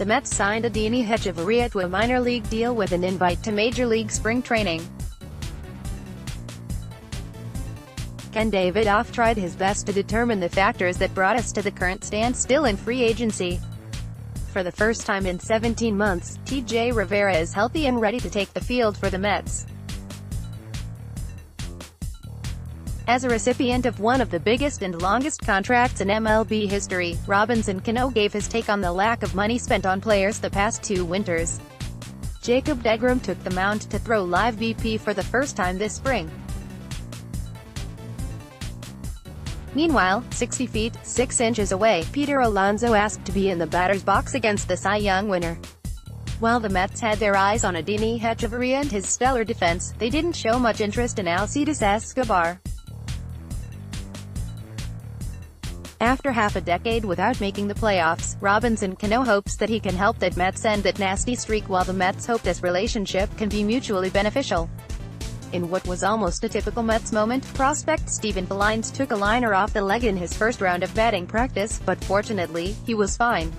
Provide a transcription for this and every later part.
The Mets signed Adeiny Hechavarria to a minor league deal with an invite to Major League spring training. Ken Davidoff tried his best to determine the factors that brought us to the current standstill in free agency. For the first time in 17 months, TJ Rivera is healthy and ready to take the field for the Mets. As a recipient of one of the biggest and longest contracts in MLB history, Cano gave his take on the lack of money spent on players the past 2 winters. deGrom took the mound to throw live BP for the first time this spring. Meanwhile, 60 feet, 6 inches away, Peter Alonso asked to be in the batter's box against the Cy Young winner. While the Mets had their eyes on Adeiny Hechavarria and his stellar defense, they didn't show much interest in Alcides Escobar. After half a decade without making the playoffs, Cano hopes that he can help that Mets end that nasty streak, while the Mets hope this relationship can be mutually beneficial. In what was almost a typical Mets moment, prospect Steven Felines took a liner off the leg in his first round of batting practice, but fortunately, he was fine.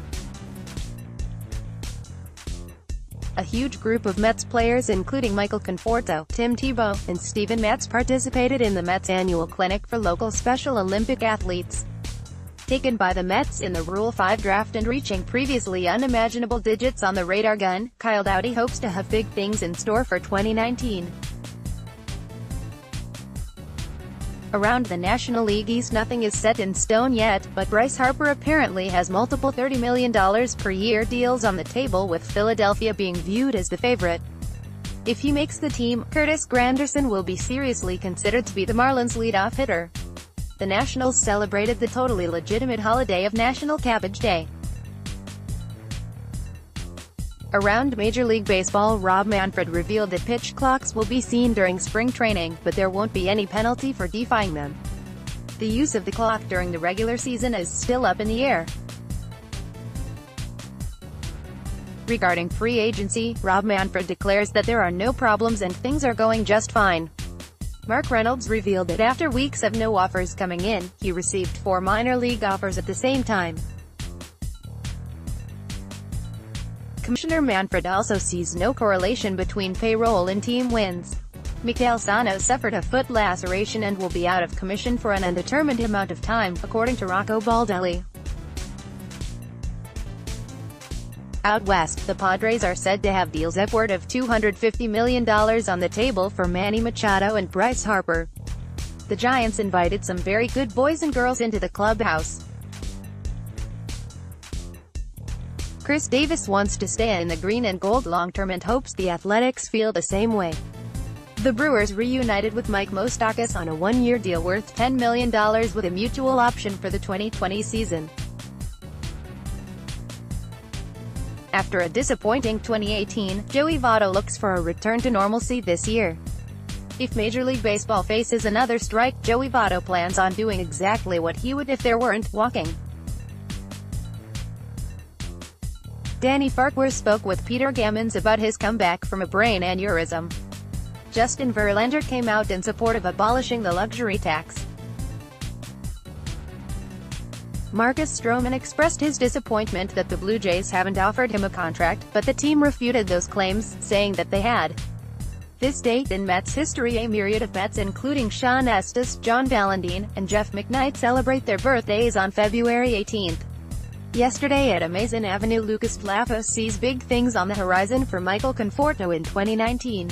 A huge group of Mets players including Michael Conforto, Tim Tebow, and Steven Matz participated in the Mets annual clinic for local Special Olympic athletes. Taken by the Mets in the Rule 5 draft and reaching previously unimaginable digits on the radar gun, Kyle Dowdy hopes to have big things in store for 2019. Around the National League East, nothing is set in stone yet, but Bryce Harper apparently has multiple $30 million per year deals on the table, with Philadelphia being viewed as the favorite. If he makes the team, Curtis Granderson will be seriously considered to be the Marlins' leadoff hitter. The Nationals celebrated the totally legitimate holiday of National Cabbage Day. Around Major League Baseball, Rob Manfred revealed that pitch clocks will be seen during spring training, but there won't be any penalty for defying them. The use of the clock during the regular season is still up in the air. Regarding free agency, Rob Manfred declares that there are no problems and things are going just fine. Mark Reynolds revealed that after weeks of no offers coming in, he received 4 minor league offers at the same time. Commissioner Manfred also sees no correlation between payroll and team wins. Miguel Cano suffered a foot laceration and will be out of commission for an undetermined amount of time, according to Rocco Baldelli. Out west, the Padres are said to have deals upward of $250 million on the table for Manny Machado and Bryce Harper. The Giants invited some very good boys and girls into the clubhouse. Chris Davis wants to stay in the green and gold long-term and hopes the Athletics feel the same way. The Brewers reunited with Mike Moustakas on a 1-year deal worth $10 million with a mutual option for the 2020 season. After a disappointing 2018, Joey Votto looks for a return to normalcy this year. If Major League Baseball faces another strike, Joey Votto plans on doing exactly what he would if there weren't walking. Danny Farquhar spoke with Peter Gammons about his comeback from a brain aneurysm. Justin Verlander came out in support of abolishing the luxury tax. Marcus Stroman expressed his disappointment that the Blue Jays haven't offered him a contract, but the team refuted those claims, saying that they had. This date in Mets history, a myriad of Mets including Sean Estes, John Valentin, and Jeff McKnight celebrate their birthdays on February 18th. Yesterday at Amazon Avenue, Lucas Laffa sees big things on the horizon for Michael Conforto in 2019.